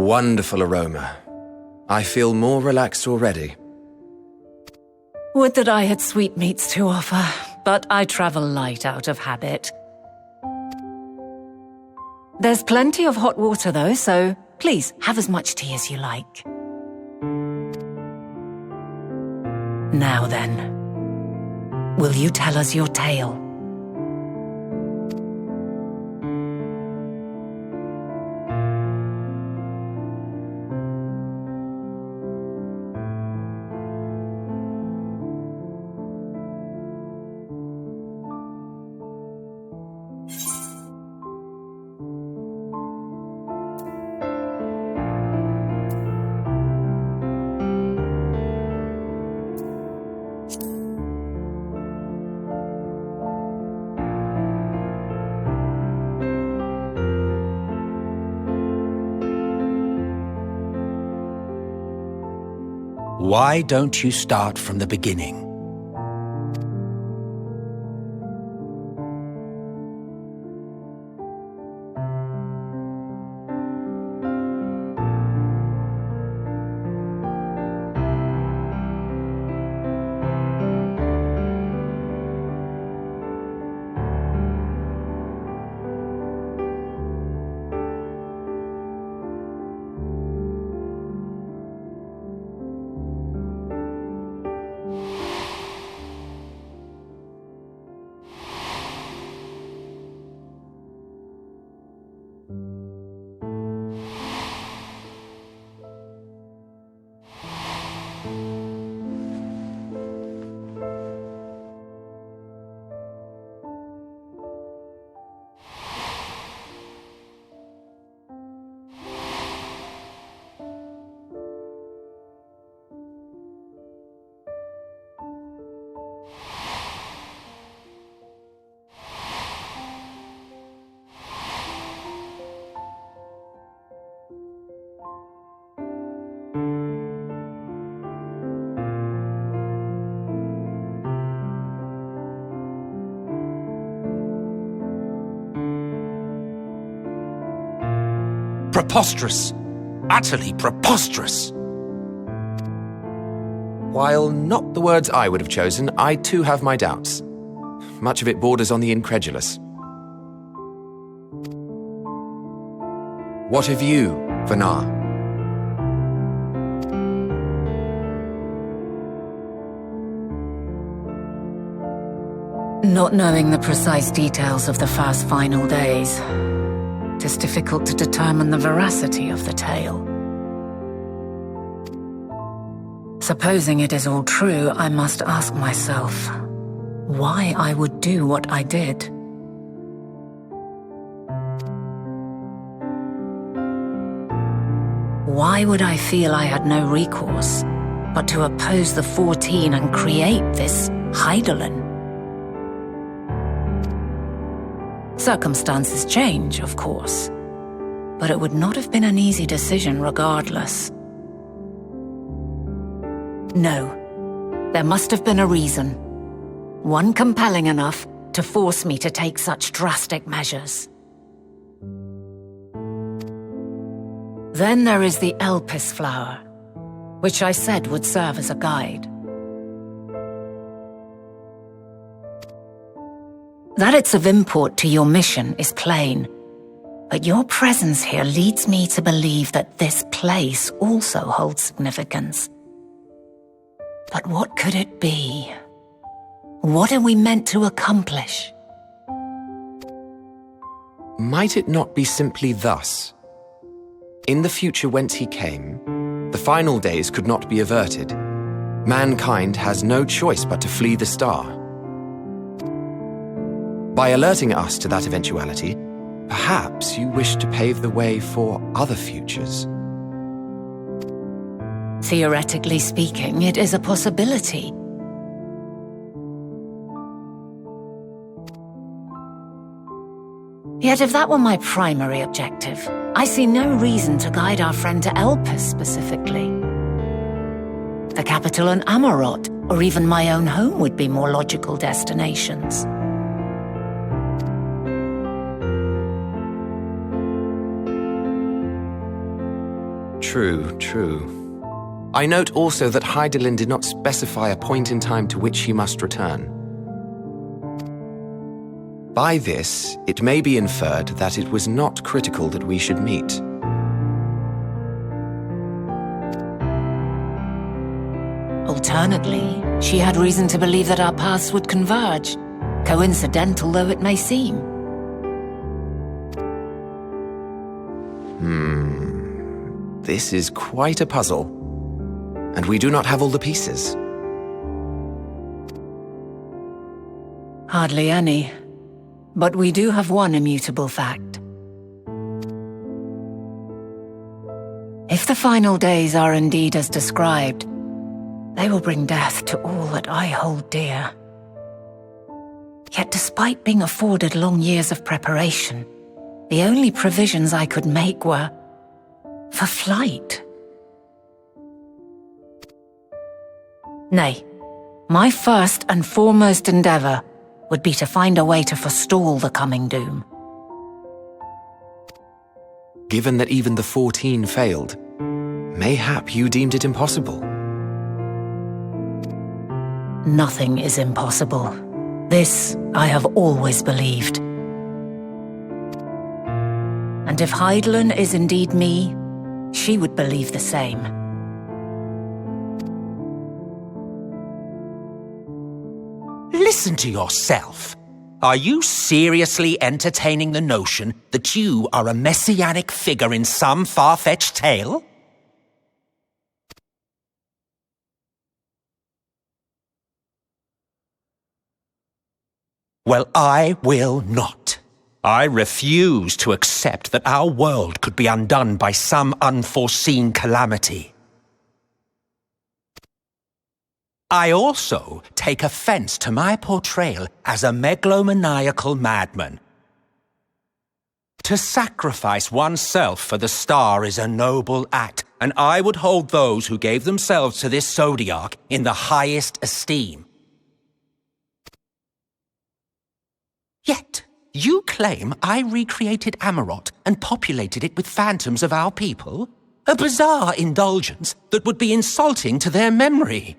wonderful aroma. I feel more relaxed already. Would that I had sweetmeats to offer, but I travel light out of habit. There's plenty of hot water though, so please have as much tea as you like. Now then, will you tell us your tale? Why don't you start from the beginning? Preposterous! Utterly preposterous! While not the words I would have chosen, I too have my doubts. Much of it borders on the incredulous. What of you, Vanar? Not knowing the precise details of the first final days, it is difficult to determine the veracity of the tale. Supposing it is all true, I must ask myself why I would do what I did. Why would I feel I had no recourse but to oppose the 14 and create this Hydaelyn? Circumstances change, of course, but it would not have been an easy decision regardless. No, there must have been a reason. One compelling enough to force me to take such drastic measures. Then there is the Elpis flower, which I said would serve as a guide. That it's of import to your mission is plain, but your presence here leads me to believe that this place also holds significance. But what could it be? What are we meant to accomplish? Might it not be simply thus? In the future whence he came, the final days could not be averted. Mankind has no choice but to flee the star. By alerting us to that eventuality, perhaps you wish to pave the way for other futures. Theoretically speaking, it is a possibility. Yet if that were my primary objective, I see no reason to guide our friend to Elpis specifically. The capital and Amarot, or even my own home would be more logical destinations. True, true. I note also that Heidelin did not specify a point in time to which he must return. By this, it may be inferred that it was not critical that we should meet. Alternately, she had reason to believe that our paths would converge, coincidental though it may seem. This is quite a puzzle, and we do not have all the pieces. Hardly any, but we do have one immutable fact. If the final days are indeed as described, they will bring death to all that I hold dear. Yet despite being afforded long years of preparation, the only provisions I could make were for flight. Nay, my first and foremost endeavor would be to find a way to forestall the coming doom. Given that even the 14 failed, mayhap you deemed it impossible. Nothing is impossible. This I have always believed. And if Heidelin is indeed me, she would believe the same. Listen to yourself. Are you seriously entertaining the notion that you are a messianic figure in some far-fetched tale? Well, I will not. I refuse to accept that our world could be undone by some unforeseen calamity. I also take offense to my portrayal as a megalomaniacal madman. To sacrifice oneself for the star is a noble act, and I would hold those who gave themselves to this zodiac in the highest esteem. Yet, you claim I recreated Amarot and populated it with phantoms of our people? A bizarre indulgence that would be insulting to their memory.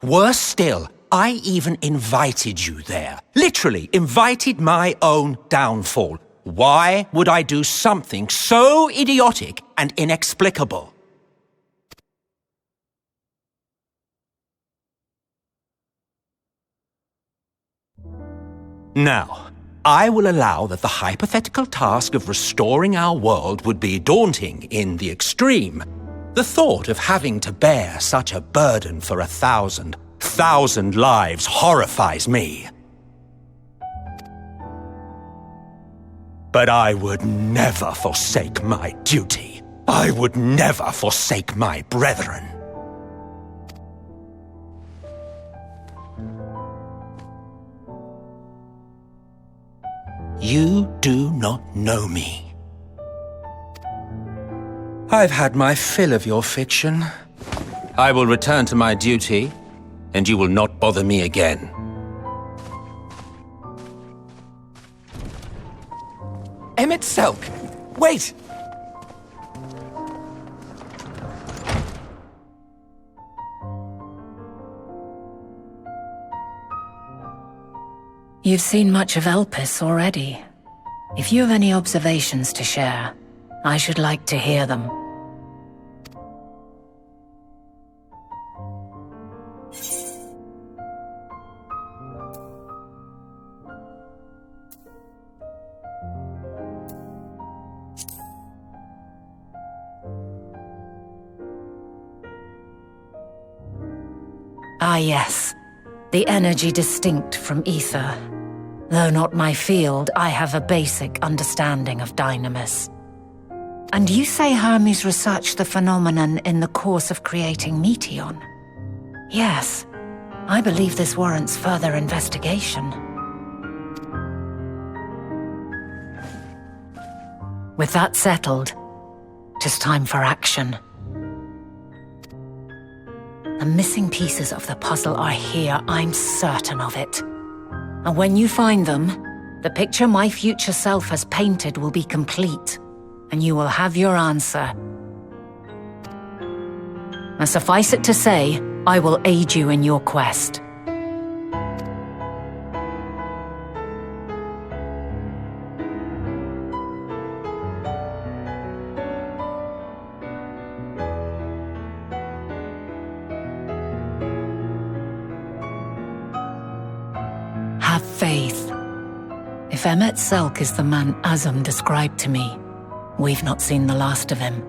Worse still, I even invited you there. Literally invited my own downfall. Why would I do something so idiotic and inexplicable? Now, I will allow that the hypothetical task of restoring our world would be daunting in the extreme. The thought of having to bear such a burden for 1,000 lives horrifies me. But I would never forsake my duty. I would never forsake my brethren. You do not know me. I've had my fill of your fiction. I will return to my duty, and you will not bother me again. Emmett Selk! Wait! You've seen much of Elpis already. If you have any observations to share, I should like to hear them. Ah yes, the energy distinct from ether. Though not my field, I have a basic understanding of dynamis. And you say Hermes researched the phenomenon in the course of creating Meteon? Yes, I believe this warrants further investigation. With that settled, 'tis time for action. The missing pieces of the puzzle are here, I'm certain of it. And when you find them, the picture my future self has painted will be complete. and you will have your answer. And suffice it to say, I will aid you in your quest. Have faith. If Emmet Selk is the man Azum described to me, we've not seen the last of him.